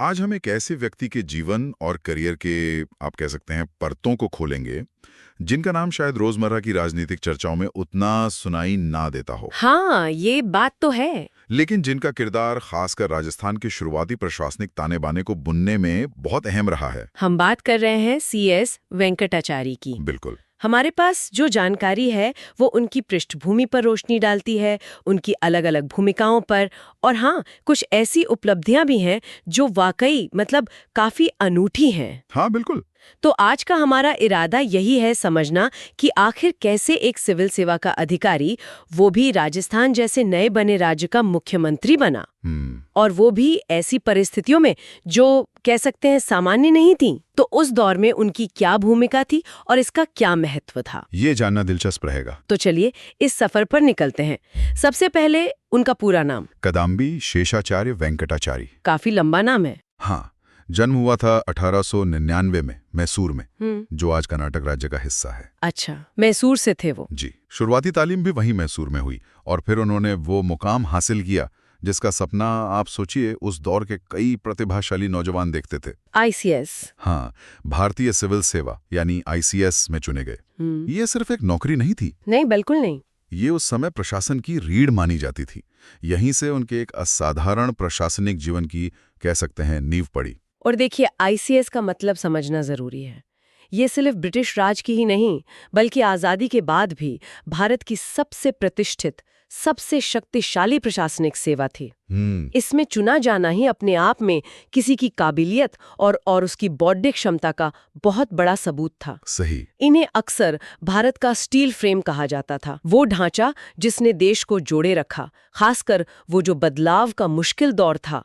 आज हम एक ऐसे व्यक्ति के जीवन और करियर के आप कह सकते हैं परतों को खोलेंगे, जिनका नाम शायद रोजमर्रा की राजनीतिक चर्चाओं में उतना सुनाई ना देता हो, हाँ, ये बात तो है। लेकिन जिनका किरदार खासकर राजस्थान के शुरुआती प्रशासनिक ताने-बाने को बुनने में बहुत अहम रहा है। हम बात कर रहे हैं CS वेंकटाचारी की। बिल्कुल। हमारे पास जो जानकारी है वो उनकी पृष्ठभूमि पर रोशनी डालती है, उनकी अलग-अलग भूमिकाओं पर, और हाँ, कुछ ऐसी उपलब्धियां भी हैं जो वाकई मतलब काफी अनूठी हैं। हाँ, बिल्कुल। तो आज का हमारा इरादा यही है समझना कि आखिर कैसे एक सिविल सेवा का अधिकारी, वो भी राजस्थान जैसे नए बने राज्य का मुख्यमंत्री बना, और वो भी ऐसी परिस्थितियों में जो कह सकते हैं सामान्य नहीं थी। तो उस दौर में उनकी क्या भूमिका थी और इसका क्या महत्व था, ये जानना दिलचस्प रहेगा। तो चलिए इस सफर पर निकलते हैं। सबसे पहले उनका पूरा नाम। कदाम्बी शेषाचार्य वेंकटाचारी। काफी लंबा नाम है। हाँ, जन्म हुआ था 1899 में मैसूर में, जो आज कर्नाटक राज्य का हिस्सा है। अच्छा, मैसूर से थे वो। जी, शुरुआती तालीम भी वहीं मैसूर में हुई और फिर उन्होंने वो मुकाम हासिल किया जिसका सपना आप सोचिए उस दौर के कई प्रतिभाशाली नौजवान देखते थे। ICS। हाँ, भारतीय सिविल सेवा यानी ICS में चुने गए। ये सिर्फ एक नौकरी नहीं थी, नहीं, बिल्कुल नहीं। ये उस समय प्रशासन की रीढ़ मानी जाती थी। यहीं से उनके एक असाधारण प्रशासनिक जीवन की कह सकते हैं नींव पड़ी। और देखिए, ICS का मतलब समझना जरूरी है। ये सिर्फ ब्रिटिश राज की ही नहीं, बल्कि आज़ादी के बाद भी भारत की सबसे प्रतिष्ठित, सबसे शक्तिशाली प्रशासनिक सेवा थी। इसमें चुना जाना ही अपने आप में किसी की काबिलियत और उसकी बौद्धिक क्षमता का बहुत बड़ा सबूत था। सही। इन्हें अक्सर भारत का स्टील फ्रेम कहा जाता था, वो ढांचा जिसने देश को जोड़े रखा, खासकर वो जो बदलाव का मुश्किल दौर था।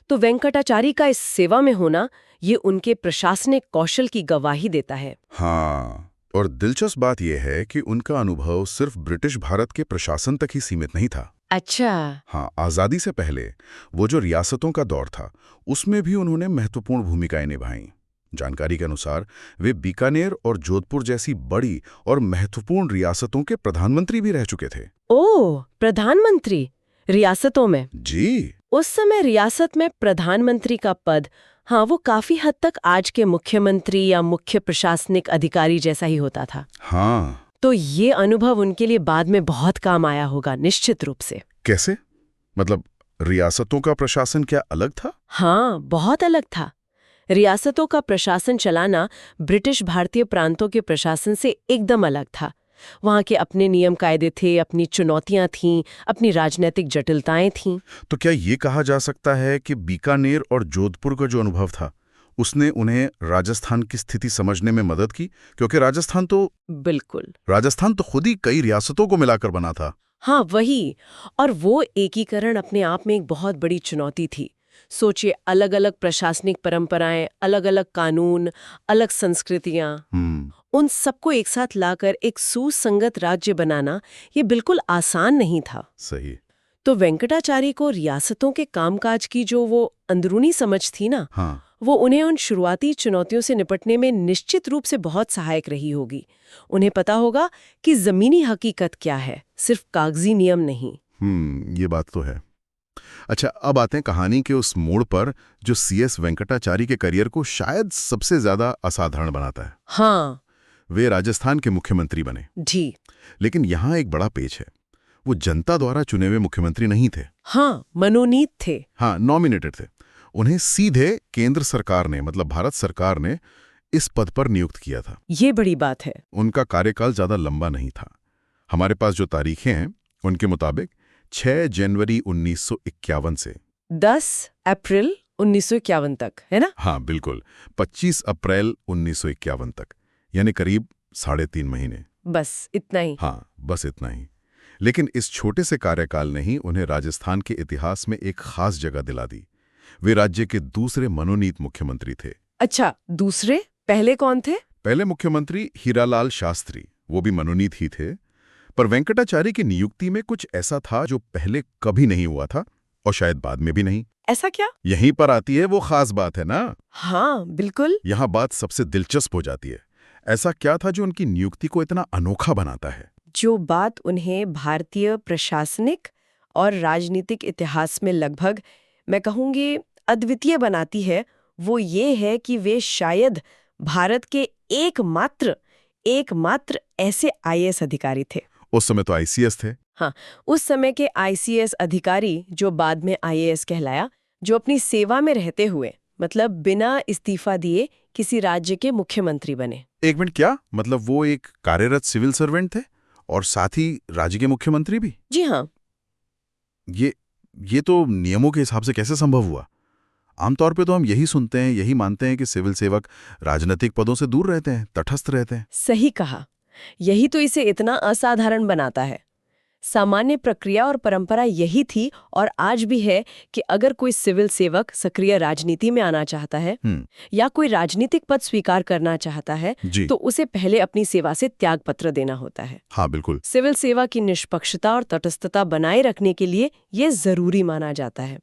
तो वेंकटाचारी का इस सेवा में होना, ये उनके प्रशासनिक कौशल की गवाही देता है। हाँ, और दिलचस्प बात यह है कि उनका अनुभव सिर्फ ब्रिटिश भारत के प्रशासन तक ही सीमित नहीं था। अच्छा। हाँ, आज़ादी से पहले वो जो रियासतों का दौर था, उसमें भी उन्होंने महत्वपूर्ण भूमिकाएं निभाईं। जानकारी के अनुसार वे बीकानेर और जोधपुर जैसी बड़ी और महत्वपूर्ण रियासतों के प्रधानमंत्री भी रह चुके थे। ओह, प्रधानमंत्री रियासतों में? जी। उस समय रियासत में प्रधानमंत्री का पद, हाँ, वो काफी हद तक आज के मुख्यमंत्री या मुख्य प्रशासनिक अधिकारी जैसा ही होता था। हाँ। तो ये अनुभव उनके लिए बाद में बहुत काम आया होगा, निश्चित रूप से। कैसे? मतलब रियासतों का प्रशासन क्या अलग था? हाँ, बहुत अलग था। रियासतों का प्रशासन चलाना ब्रिटिश भारतीय प्रांतों के प्रशासन से एकदम अलग था। वहाँ के अपने नियम कायदे थे, अपनी चुनौतियां थीं, अपनी राजनीतिक जटिलताएं थीं। तो क्या ये कहा जा सकता है कि बीकानेर और जोधपुर का जो अनुभव था, उसने उन्हें राजस्थान की स्थिति समझने में मदद की? क्योंकि बिल्कुल। राजस्थान तो खुद ही कई रियासतों को मिलाकर बना था। हाँ, वही। और वो एकीकरण अपने आप में एक बहुत बड़ी चुनौती थी। सोचिए, अलग अलग प्रशासनिक परंपराएं, अलग अलग कानून, अलग संस्कृतियां, उन सबको एक साथ लाकर एक सुसंगत राज्य बनाना, ये बिल्कुल आसान नहीं था। सही। तो वेंकटाचारी को रियासतों के कामकाज की जो वो अंदरूनी समझ थी ना, हाँ। वो उन्हें उन शुरुआती चुनौतियों से निपटने में निश्चित रूप से बहुत सहायक रही होगी। उन्हें पता होगा कि जमीनी हकीकत क्या है, सिर्फ कागजी नियम नहीं। ये बात तो है। अच्छा, अब आते हैं कहानी के उस मोड़ पर जो CS वेंकटाचारी के करियर को शायद सबसे ज्यादा असाधारण बनाता है। हाँ वे राजस्थान के मुख्यमंत्री बने। जी। लेकिन यहाँ एक बड़ा पेच है, वो जनता द्वारा चुने हुए मुख्यमंत्री नहीं थे। हाँ, मनोनीत थे। हाँ, नॉमिनेटेड थे। उन्हें सीधे केंद्र सरकार ने, मतलब भारत सरकार ने, इस पद पर नियुक्त किया था। ये बड़ी बात है। उनका कार्यकाल ज्यादा लंबा नहीं था। हमारे पास जो तारीखें हैं उनके मुताबिक 6 जनवरी 1951 से 10 अप्रैल 1951 तक, है ना? हाँ बिल्कुल, 25 अप्रैल 1951 तक, यानी करीब 3.5 महीने। बस इतना ही। हाँ, बस इतना ही। लेकिन इस छोटे से कार्यकाल ने ही उन्हें राजस्थान के इतिहास में एक खास जगह दिला दी। वे राज्य के दूसरे मनोनीत मुख्यमंत्री थे। अच्छा, दूसरे? पहले कौन थे? पहले मुख्यमंत्री हीरालाल शास्त्री, वो भी मनोनीत ही थे। पर वेंकटाचारी की नियुक्ति में कुछ ऐसा था जो पहले कभी नहीं हुआ था और शायद बाद में भी नहीं। ऐसा क्या? यहीं पर आती है वो खास बात, है ना? हाँ बिल्कुल। यहाँ बात सबसे दिलचस्प हो जाती है। ऐसा क्या था जो उनकी नियुक्ति को इतना अनोखा बनाता है? जो बात उन्हें भारतीय प्रशासनिक और राजनीतिक इतिहास में लगभग, मैं कहूँगी, अद्वितीय बनाती है वो ये है कि वे शायद भारत के एकमात्र ऐसे आईएएस अधिकारी थे। उस समय तो आईसीएस थे। हाँ, उस समय के आईसीएस अधिकारी जो बाद में आईएएस कहलाया, जो अपनी सेवा में रहते हुए मतलब बिना इस्तीफा दिए किसी राज्य के मुख्यमंत्री बने। एक मिनट, क्या मतलब वो एक कार्यरत सिविल सर्वेंट थे और साथ ही राज्य के मुख्यमंत्री भी? जी हाँ। ये तो नियमों के हिसाब से कैसे संभव हुआ? आमतौर पे तो हम यही सुनते हैं, यही मानते हैं कि सिविल सेवक राजनीतिक पदों से दूर रहते हैं, तटस्थ रहते हैं। सही कहा। यही तो इसे इतना असाधारण बनाता है। सामान्य प्रक्रिया और परंपरा यही थी और आज भी है कि अगर कोई सिविल सेवक सक्रिय राजनीति में आना चाहता है या कोई राजनीतिक पद स्वीकार करना चाहता है तो उसे पहले अपनी सेवा से त्यागपत्र देना होता है। हाँ बिल्कुल। सिविल सेवा की निष्पक्षता और तटस्थता बनाए रखने के लिए ये जरूरी माना जाता है।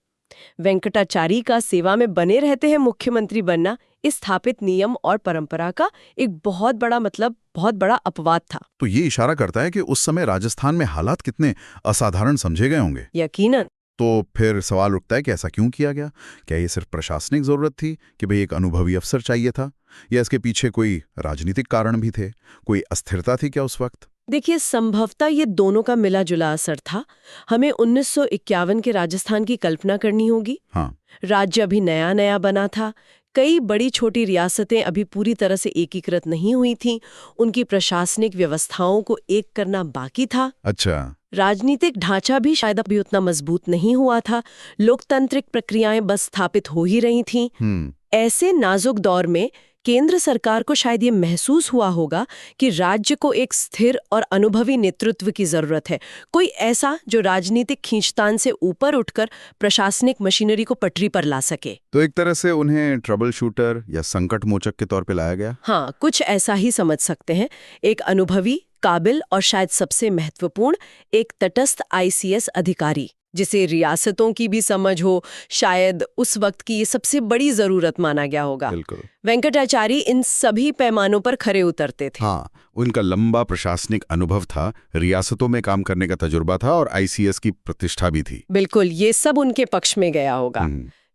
वेंकटाचारी का सेवा में बने रहते हैं मुख्यमंत्री बनना इस स्थापित नियम और परंपरा का एक बहुत बड़ा अपवाद था। तो ये इशारा करता है कि उस समय राजस्थान में हालात कितने असाधारण समझे गए होंगे। यकीनन। तो फिर सवाल उठता है कि ऐसा क्यों किया गया? क्या ये सिर्फ प्रशासनिक जरूरत थी कि भाई एक अनुभवी अफसर चाहिए था, या इसके पीछे कोई राजनीतिक कारण भी थे? कोई अस्थिरता थी क्या उस वक्त? देखिए, संभवतः ये दोनों का मिला जुला असर था। हमें 1951 के राजस्थान की कल्पना करनी होगी। हाँ। राज्य अभी नया नया बना था, कई बड़ी छोटी रियासतें अभी पूरी तरह से एकीकृत नहीं हुई थीं, उनकी प्रशासनिक व्यवस्थाओं को एक करना बाकी था। अच्छा। राजनीतिक ढांचा भी शायद अभी उतना मजबूत नहीं हुआ था, लोकतांत्रिक प्रक्रियाएं बस स्थापित हो ही रही थीं। ऐसे नाजुक दौर में केंद्र सरकार को शायद ये महसूस हुआ होगा कि राज्य को एक स्थिर और अनुभवी नेतृत्व की जरूरत है, कोई ऐसा जो राजनीतिक खींचतान से ऊपर उठकर प्रशासनिक मशीनरी को पटरी पर ला सके। तो एक तरह से उन्हें ट्रबल शूटर या संकट मोचक के तौर पे लाया गया। हाँ, कुछ ऐसा ही समझ सकते हैं। एक अनुभवी, काबिल और शायद सबसे महत्वपूर्ण एक तटस्थ आईसीएस अधिकारी जिसे रियासतों की भी समझ हो, शायद उस वक्त की ये सबसे बड़ी जरूरत माना गया होगा। बिल्कुल। वेंकटाचारी इन सभी पैमानों पर खरे उतरते थे। हाँ, उनका लंबा प्रशासनिक अनुभव था, रियासतों में काम करने का तजुर्बा था और आईसीएस की प्रतिष्ठा भी थी। बिल्कुल, ये सब उनके पक्ष में गया होगा।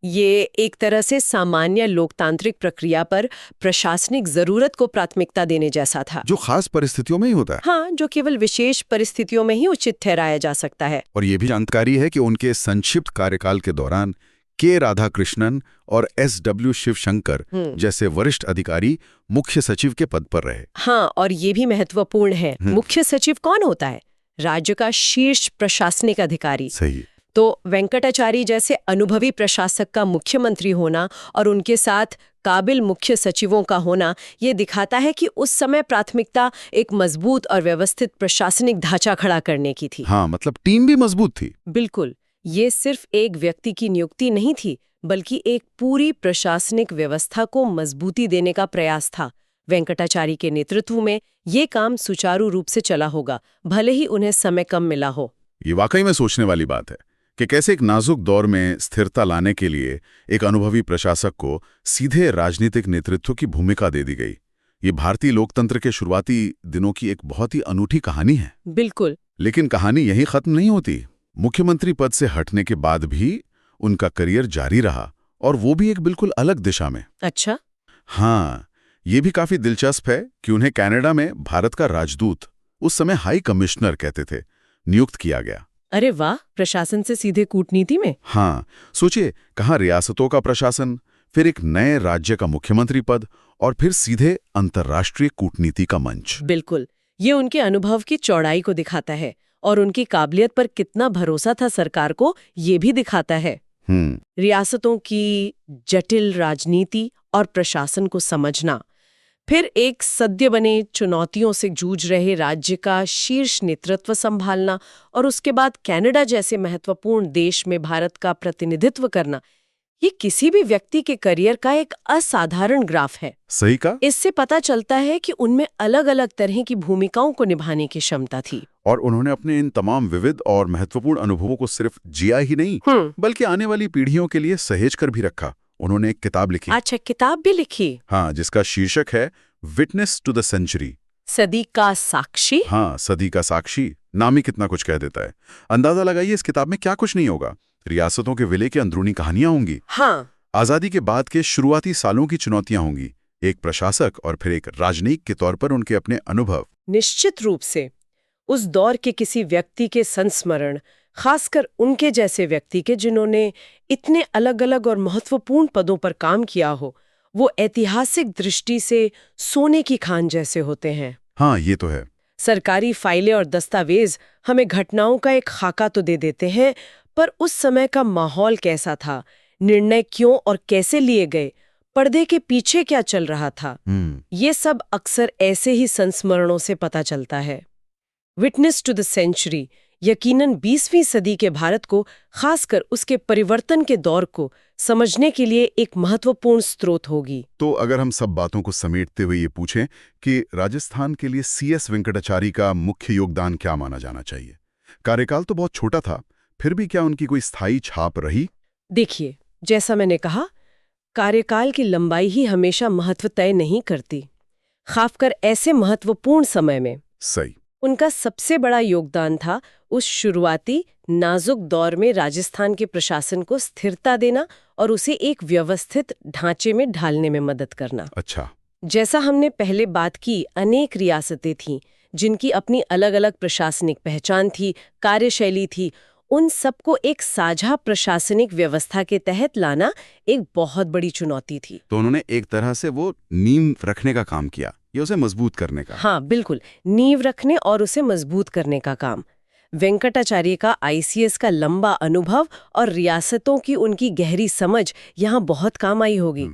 ये एक तरह से सामान्य लोकतांत्रिक प्रक्रिया पर प्रशासनिक जरूरत को प्राथमिकता देने जैसा था, जो खास परिस्थितियों में ही होता है। हाँ, जो केवल विशेष परिस्थितियों में ही उचित ठहराया जा सकता है। और ये भी जानकारी है कि उनके संक्षिप्त कार्यकाल के दौरान के राधाकृष्णन और एसडब्ल्यू शिवशंकर जैसे वरिष्ठ अधिकारी मुख्य सचिव के पद पर रहे। हाँ, और ये भी महत्वपूर्ण है। मुख्य सचिव कौन होता है? राज्य का शीर्ष प्रशासनिक अधिकारी। सही। तो वेंकटाचारी जैसे अनुभवी प्रशासक का मुख्यमंत्री होना और उनके साथ काबिल मुख्य सचिवों का होना ये दिखाता है कि उस समय प्राथमिकता एक मजबूत और व्यवस्थित प्रशासनिक ढांचा खड़ा करने की थी। हाँ, मतलब टीम भी मजबूत थी। बिल्कुल, ये सिर्फ एक व्यक्ति की नियुक्ति नहीं थी, बल्कि एक पूरी प्रशासनिक व्यवस्था को मजबूती देने का प्रयास था। वेंकटाचारी के नेतृत्व में ये काम सुचारू रूप से चला होगा, भले ही उन्हें समय कम मिला हो। ये वाकई में सोचने वाली बात है कि कैसे एक नाजुक दौर में स्थिरता लाने के लिए एक अनुभवी प्रशासक को सीधे राजनीतिक नेतृत्व की भूमिका दे दी गई। ये भारतीय लोकतंत्र के शुरुआती दिनों की एक बहुत ही अनूठी कहानी है। बिल्कुल। लेकिन कहानी यहीं खत्म नहीं होती। मुख्यमंत्री पद से हटने के बाद भी उनका करियर जारी रहा, और वो भी एक बिल्कुल अलग दिशा में। अच्छा। हाँ, ये भी काफी दिलचस्प है कि उन्हें कनाडा में भारत का राजदूत, उस समय हाई कमिश्नर कहते थे, नियुक्त किया गया। अरे वाह, प्रशासन से सीधे कूटनीति में। हाँ, सोचिए, कहाँ रियासतों का प्रशासन, फिर एक नए राज्य का मुख्यमंत्री पद, और फिर सीधे अंतर्राष्ट्रीय कूटनीति का मंच। बिल्कुल, ये उनके अनुभव की चौड़ाई को दिखाता है और उनकी काबिलियत पर कितना भरोसा था सरकार को, ये भी दिखाता है। रियासतों की जटिल राजनीति और प्रशासन को समझना, फिर एक सद्य बने चुनौतियों से जूझ रहे राज्य का शीर्ष नेतृत्व संभालना, और उसके बाद कनाडा जैसे महत्वपूर्ण देश में भारत का प्रतिनिधित्व करना, ये किसी भी व्यक्ति के करियर का एक असाधारण ग्राफ है। सही कहा। इससे पता चलता है कि उनमें अलग अलग तरह की भूमिकाओं को निभाने की क्षमता थी, और उन्होंने अपने इन तमाम विविध और महत्वपूर्ण अनुभवों को सिर्फ जिया ही नहीं, बल्कि आने वाली पीढ़ियों के लिए सहेज कर भी रखा। उन्होंने एक किताब लिखी। अच्छा, किताब भी लिखी? हाँ, जिसका शीर्षक है विटनेस टू द सेंचुरी, सदी का साक्षी। हाँ, सदी का साक्षी। नाम ही कितना कुछ कह देता है। अंदाजा लगाइए इस किताब में क्या कुछ नहीं होगा। रियासतों के विलय की अंदरूनी कहानियां होंगी। हाँ, आज़ादी के बाद के शुरुआती सालों की चुनौतियां होंगी, एक प्रशासक और फिर एक राजनयिक के तौर पर उनके अपने अनुभव। निश्चित रूप से उस दौर के किसी व्यक्ति के संस्मरण, खासकर उनके जैसे व्यक्ति के जिन्होंने इतने अलग-अलग और महत्वपूर्ण पदों पर काम किया हो, वो ऐतिहासिक दृष्टि से सोने की खान जैसे होते हैं। हाँ, ये तो है। सरकारी फाइलें और दस्तावेज हमें घटनाओं का एक खाका तो दे देते हैं, पर उस समय का माहौल कैसा था, निर्णय क्यों और कैसे लिए गए, पर्दे के पीछे क्या चल रहा था, ये सब अक्सर ऐसे ही संस्मरणों से पता चलता है। विटनेस टू द सेंचुरी यकीनन 20वीं सदी के भारत को, खासकर उसके परिवर्तन के दौर को समझने के लिए एक महत्वपूर्ण स्रोत होगी। तो अगर हम सब बातों को समेटते हुए ये पूछें कि राजस्थान के लिए सीएस वेंकटाचारी का मुख्य योगदान क्या माना जाना चाहिए? कार्यकाल तो बहुत छोटा था, फिर भी क्या उनकी कोई स्थायी छाप रही? देखिए, जैसा मैंने कहा, कार्यकाल की लंबाई ही हमेशा महत्व तय नहीं करती, खासकर ऐसे महत्वपूर्ण समय में। सही। उनका सबसे बड़ा योगदान था उस शुरुआती नाजुक दौर में राजस्थान के प्रशासन को स्थिरता देना और उसे एक व्यवस्थित ढांचे में ढालने में मदद करना। अच्छा। जैसा हमने पहले बात की, अनेक रियासतें थीं जिनकी अपनी अलग-अलग प्रशासनिक पहचान थी, कार्यशैली थी। उन सबको एक साझा प्रशासनिक व्यवस्था के तहत लाना एक बहुत बड़ी चुनौती थी। तो उन्होंने एक तरह से वो नींव रखने का काम किया, या उसे मजबूत करने का? हाँ, बिल्कुल, नींव रखने और उसे मजबूत करने का काम। वेंकटाचार्य का आईसीएस का लंबा अनुभव और रियासतों की उनकी गहरी समझ यहाँ बहुत काम आई होगी।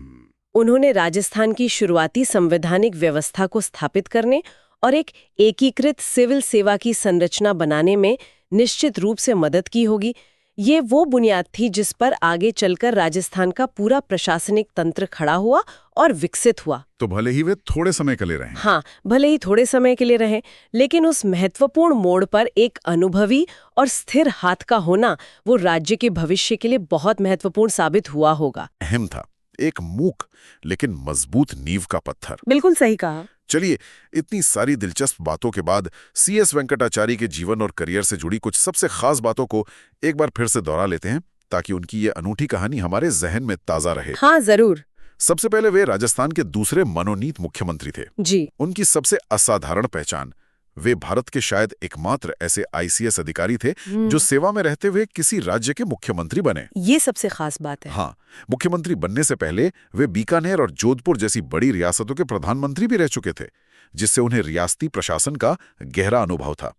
उन्होंने राजस्थान की शुरुआती संवैधानिक व्यवस्था को स्थापित करने और एक एकीकृत सिविल सेवा की संरचना बनाने में निश्चित रूप से मदद की होगी। ये वो बुनियाद थी जिस पर आगे चलकर राजस्थान का पूरा प्रशासनिक तंत्र खड़ा हुआ और विकसित हुआ। तो भले ही वे थोड़े समय के लिए रहे। हाँ, भले ही थोड़े समय के लिए रहे, लेकिन उस महत्वपूर्ण मोड़ पर एक अनुभवी और स्थिर हाथ का होना वो राज्य के भविष्य के लिए बहुत महत्वपूर्ण साबित हुआ होगा। अहम था, एक मूक लेकिन मजबूत नींव का पत्थर। बिल्कुल सही कहा। चलिए, इतनी सारी दिलचस्प बातों के बाद सीएस वेंकटाचारी के जीवन और करियर से जुड़ी कुछ सबसे खास बातों को एक बार फिर से दोहरा लेते हैं, ताकि उनकी ये अनूठी कहानी हमारे जहन में ताजा रहे। हाँ, जरूर। सबसे पहले वे राजस्थान के दूसरे मनोनीत मुख्यमंत्री थे। जी। उनकी सबसे असाधारण पहचान, वे भारत के शायद एकमात्र ऐसे आईसीएस अधिकारी थे जो सेवा में रहते हुए किसी राज्य के मुख्यमंत्री बने। ये सबसे खास बात है। हाँ, मुख्यमंत्री बनने से पहले वे बीकानेर और जोधपुर जैसी बड़ी रियासतों के प्रधानमंत्री भी रह चुके थे, जिससे उन्हें रियासती प्रशासन का गहरा अनुभव था।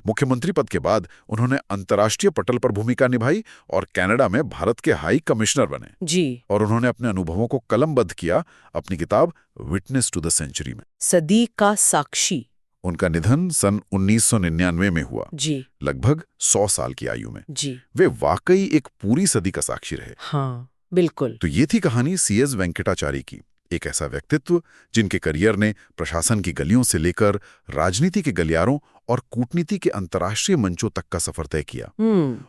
मुख्यमंत्री पद के बाद उन्होंने अंतर्राष्ट्रीय पटल पर भूमिका निभाई और कनाडा में भारत के हाई कमिश्नर बने। जी। और उन्होंने अपने अनुभवों को कलमबद्ध किया अपनी किताब विटनेस टू द सेंचुरी में। सदी का साक्षी। उनका निधन सन 1999 में हुआ। जी। लगभग 100 साल की आयु में। जी। वे वाकई एक पूरी सदी का साक्षी रहे। हाँ, बिल्कुल। तो ये थी कहानी सीएस वेंकटाचारी की, एक ऐसा व्यक्तित्व जिनके करियर ने प्रशासन की गलियों से लेकर राजनीति के गलियारों और कूटनीति के अंतर्राष्ट्रीय मंचों तक का सफर तय किया।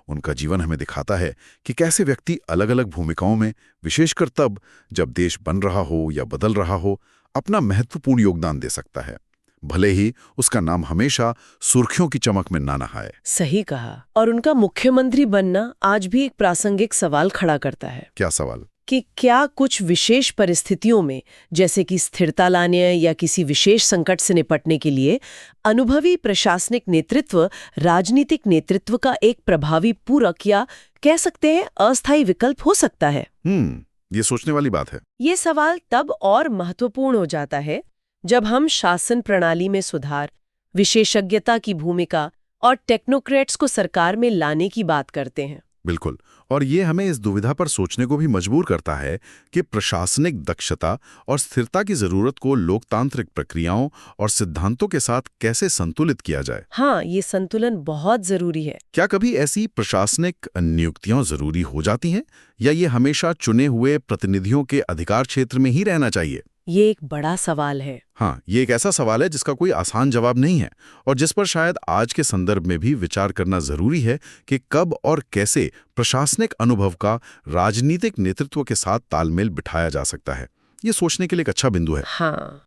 उनका जीवन हमें दिखाता है कि कैसे व्यक्ति अलग-अलग भूमिकाओं में, विशेषकर तब जब देश बन रहा हो या बदल रहा हो, अपना महत्वपूर्ण योगदान दे सकता है, भले ही उसका नाम हमेशा सुर्खियों की चमक में ना नहाए। सही कहा। और उनका मुख्यमंत्री बनना आज भी एक प्रासंगिक सवाल खड़ा करता है। क्या सवाल? कि क्या कुछ विशेष परिस्थितियों में, जैसे कि स्थिरता लाने या किसी विशेष संकट से निपटने के लिए, अनुभवी प्रशासनिक नेतृत्व राजनीतिक नेतृत्व का एक प्रभावी पूरक या कह सकते हैं अस्थायी विकल्प हो सकता है? ये सोचने वाली बात है। ये सवाल तब और महत्वपूर्ण हो जाता है जब हम शासन प्रणाली में सुधार, विशेषज्ञता की भूमिका और टेक्नोक्रेट्स को सरकार में लाने की बात करते हैं। बिल्कुल, और ये हमें इस दुविधा पर सोचने को भी मजबूर करता है कि प्रशासनिक दक्षता और स्थिरता की जरूरत को लोकतांत्रिक प्रक्रियाओं और सिद्धांतों के साथ कैसे संतुलित किया जाए। हाँ, ये संतुलन बहुत जरूरी है। क्या कभी ऐसी प्रशासनिक नियुक्तियां जरूरी हो जाती हैं, या ये हमेशा चुने हुए प्रतिनिधियों के अधिकार क्षेत्र में ही रहना चाहिए? ये एक बड़ा सवाल है। हाँ, ये एक ऐसा सवाल है जिसका कोई आसान जवाब नहीं है, और जिस पर शायद आज के संदर्भ में भी विचार करना जरूरी है कि कब और कैसे प्रशासनिक अनुभव का राजनीतिक नेतृत्व के साथ तालमेल बिठाया जा सकता है। ये सोचने के लिए एक अच्छा बिंदु है। हाँ।